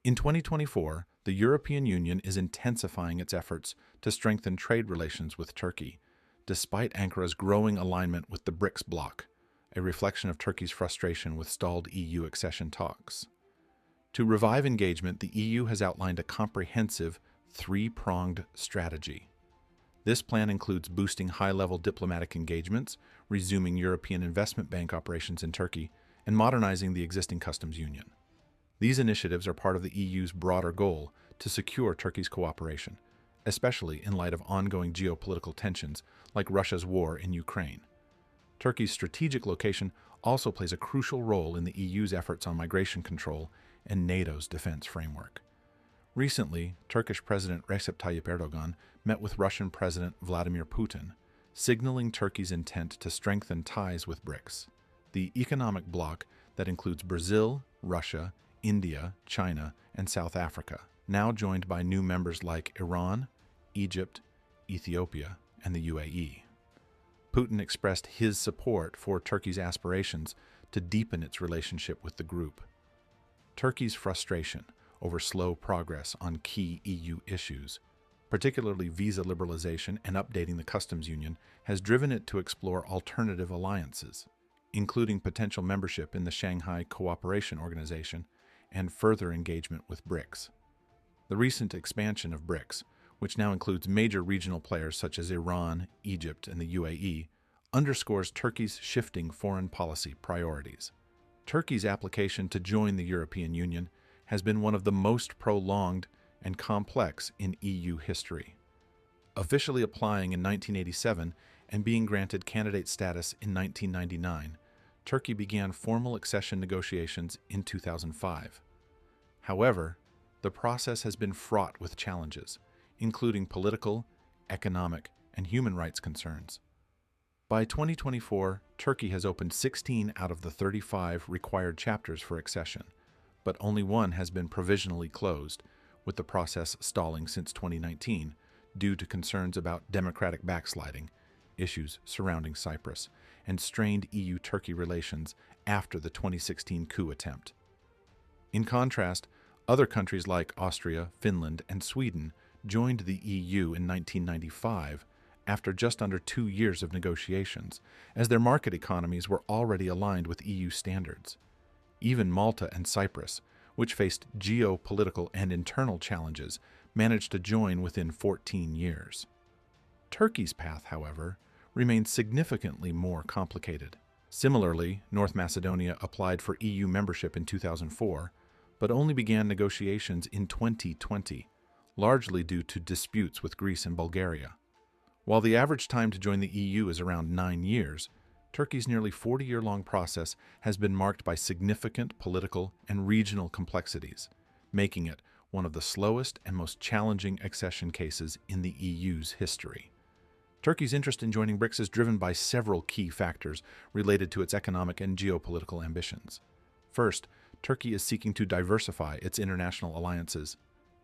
In 2024, the European Union is intensifying its efforts to strengthen trade relations with Turkey, despite Ankara's growing alignment with the BRICS bloc, a reflection of Turkey's frustration with stalled EU accession talks. To revive engagement, the EU has outlined a comprehensive, three-pronged strategy. This plan includes boosting high-level diplomatic engagements, resuming European Investment Bank operations in Turkey, and modernizing the existing customs union. These initiatives are part of the EU's broader goal to secure Turkey's cooperation, especially in light of ongoing geopolitical tensions like Russia's war in Ukraine. Turkey's strategic location also plays a crucial role in the EU's efforts on migration control and NATO's defense framework. Recently, Turkish President Recep Tayyip Erdogan met with Russian President Vladimir Putin, signaling Turkey's intent to strengthen ties with BRICS, the economic bloc that includes Brazil, Russia, India, China, and South Africa, now joined by new members like Iran, Egypt, Ethiopia, and the UAE. Putin expressed his support for Turkey's aspirations to deepen its relationship with the group. Turkey's frustration over slow progress on key EU issues, particularly visa liberalization and updating the customs union, has driven it to explore alternative alliances, including potential membership in the Shanghai Cooperation Organization and further engagement with BRICS. The recent expansion of BRICS, which now includes major regional players such as Iran, Egypt, and the UAE, underscores Turkey's shifting foreign policy priorities. Turkey's application to join the European Union has been one of the most prolonged and complex in EU history. Officially applying in 1987 and being granted candidate status in 1999, Turkey began formal accession negotiations in 2005. However, the process has been fraught with challenges, including political, economic, and human rights concerns. By 2024, Turkey has opened 16 out of the 35 required chapters for accession, but only one has been provisionally closed, with the process stalling since 2019 due to concerns about democratic backsliding, issues surrounding Cyprus, and strained EU-Turkey relations after the 2016 coup attempt. In contrast, other countries like Austria, Finland, and Sweden joined the EU in 1995 after just under 2 years of negotiations, as their market economies were already aligned with EU standards. Even Malta and Cyprus, which faced geopolitical and internal challenges, managed to join within 14 years. Turkey's path, however, remains significantly more complicated. Similarly, North Macedonia applied for EU membership in 2004, but only began negotiations in 2020, largely due to disputes with Greece and Bulgaria. While the average time to join the EU is around 9 years, Turkey's nearly 40-year-long process has been marked by significant political and regional complexities, making it one of the slowest and most challenging accession cases in the EU's history. Turkey's interest in joining BRICS is driven by several key factors related to its economic and geopolitical ambitions. First, Turkey is seeking to diversify its international alliances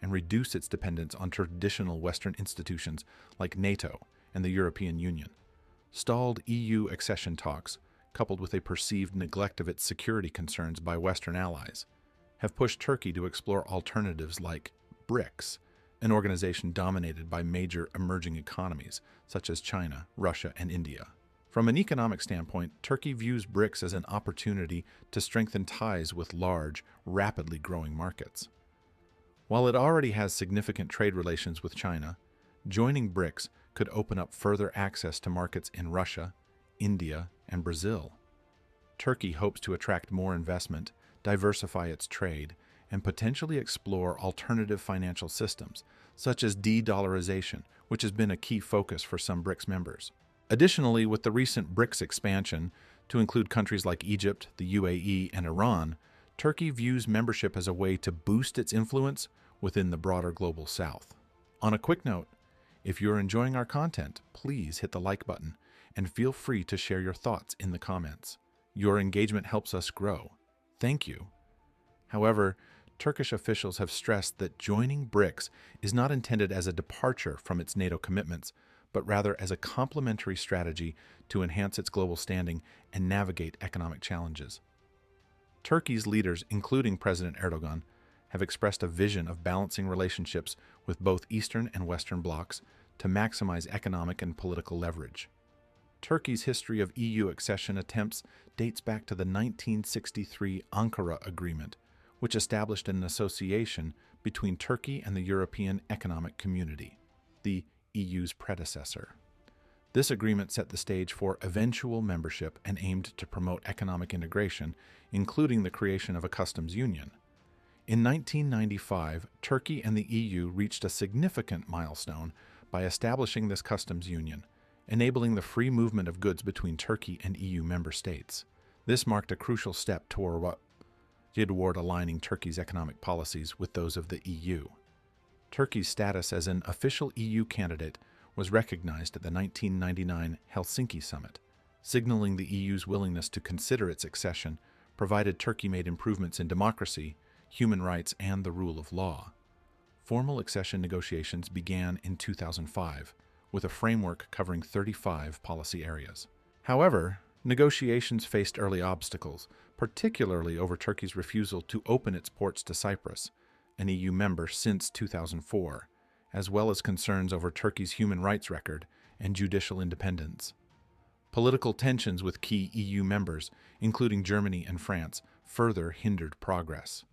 and reduce its dependence on traditional Western institutions like NATO and the European Union. Stalled EU accession talks, coupled with a perceived neglect of its security concerns by Western allies, have pushed Turkey to explore alternatives like BRICS, an organization dominated by major emerging economies such as China, Russia, and India. From an economic standpoint, Turkey views BRICS as an opportunity to strengthen ties with large, rapidly growing markets. While it already has significant trade relations with China, joining BRICS could open up further access to markets in Russia, India, and Brazil. Turkey hopes to attract more investment, diversify its trade, and potentially explore alternative financial systems, such as de-dollarization, which has been a key focus for some BRICS members. Additionally, with the recent BRICS expansion to include countries like Egypt, the UAE, and Iran, Turkey views membership as a way to boost its influence within the broader global South. On a quick note, if you're enjoying our content, please hit the like button and feel free to share your thoughts in the comments. Your engagement helps us grow. Thank you. However, Turkish officials have stressed that joining BRICS is not intended as a departure from its NATO commitments, but rather as a complementary strategy to enhance its global standing and navigate economic challenges. Turkey's leaders, including President Erdogan, have expressed a vision of balancing relationships with both Eastern and Western blocs to maximize economic and political leverage. Turkey's history of EU accession attempts dates back to the 1963 Ankara Agreement, which established an association between Turkey and the European Economic Community, the EU's predecessor. This agreement set the stage for eventual membership and aimed to promote economic integration, including the creation of a customs union. In 1995, Turkey and the EU reached a significant milestone by establishing this customs union, enabling the free movement of goods between Turkey and EU member states. This marked a crucial step toward aligning Turkey's economic policies with those of the EU. Turkey's status as an official EU candidate was recognized at the 1999 Helsinki Summit, signaling the EU's willingness to consider its accession, provided Turkey made improvements in democracy, human rights, and the rule of law. Formal accession negotiations began in 2005, with a framework covering 35 policy areas. However, negotiations faced early obstacles, particularly over Turkey's refusal to open its ports to Cyprus, an EU member since 2004, as well as concerns over Turkey's human rights record and judicial independence. Political tensions with key EU members, including Germany and France, further hindered progress.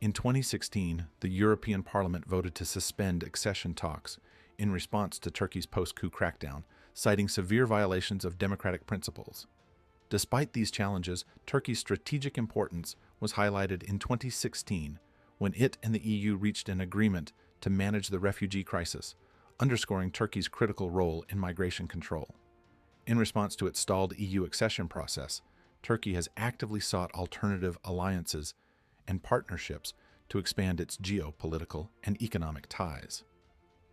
In 2016, the European Parliament voted to suspend accession talks in response to Turkey's post-coup crackdown, citing severe violations of democratic principles. Despite these challenges, Turkey's strategic importance was highlighted in 2016 when it and the EU reached an agreement to manage the refugee crisis, underscoring Turkey's critical role in migration control. In response to its stalled EU accession process, Turkey has actively sought alternative alliances and partnerships to expand its geopolitical and economic ties.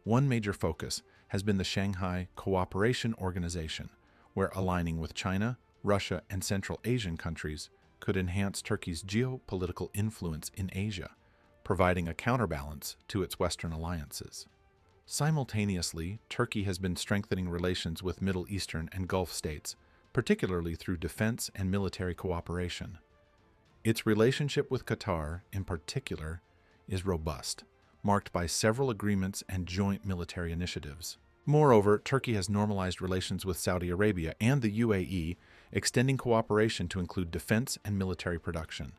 One major focus has been the Shanghai Cooperation Organization, where aligning with China, Russia, and Central Asian countries could enhance Turkey's geopolitical influence in Asia, providing a counterbalance to its Western alliances. Simultaneously, Turkey has been strengthening relations with Middle Eastern and Gulf states, particularly through defense and military cooperation. Its relationship with Qatar, in particular, is robust, marked by several agreements and joint military initiatives. Moreover, Turkey has normalized relations with Saudi Arabia and the UAE, extending cooperation to include defense and military production.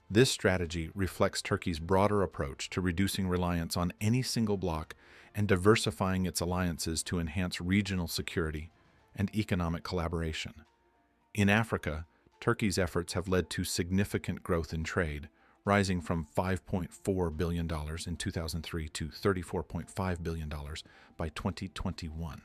This strategy reflects Turkey's broader approach to reducing reliance on any single bloc and diversifying its alliances to enhance regional security and economic collaboration. In Africa, Turkey's efforts have led to significant growth in trade, rising from $5.4 billion in 2003 to $34.5 billion by 2021.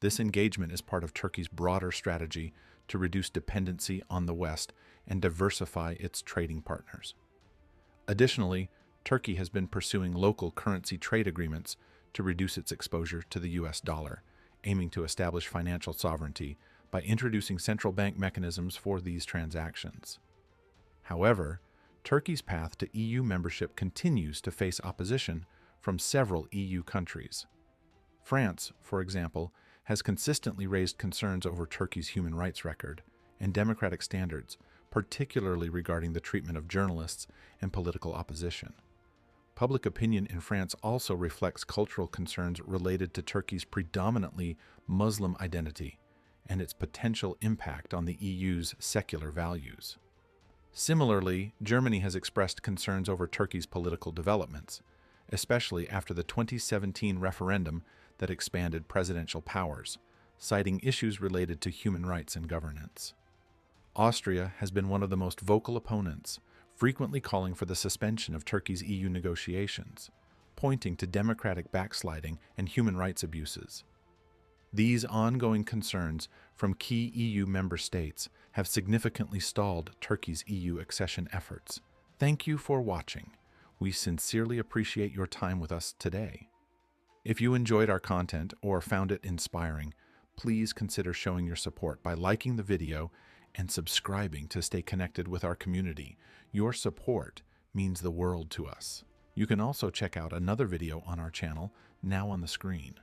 This engagement is part of Turkey's broader strategy to reduce dependency on the West and diversify its trading partners. Additionally, Turkey has been pursuing local currency trade agreements to reduce its exposure to the US dollar, aiming to establish financial sovereignty by introducing central bank mechanisms for these transactions. However, Turkey's path to EU membership continues to face opposition from several EU countries. France, for example, has consistently raised concerns over Turkey's human rights record and democratic standards, particularly regarding the treatment of journalists and political opposition. Public opinion in France also reflects cultural concerns related to Turkey's predominantly Muslim identity and its potential impact on the EU's secular values. Similarly, Germany has expressed concerns over Turkey's political developments, especially after the 2017 referendum that expanded presidential powers, citing issues related to human rights and governance. Austria has been one of the most vocal opponents, frequently calling for the suspension of Turkey's EU negotiations, pointing to democratic backsliding and human rights abuses. These ongoing concerns from key EU member states have significantly stalled Turkey's EU accession efforts. Thank you for watching. We sincerely appreciate your time with us today. If you enjoyed our content or found it inspiring, please consider showing your support by liking the video and subscribing to stay connected with our community. Your support means the world to us. You can also check out another video on our channel now on the screen.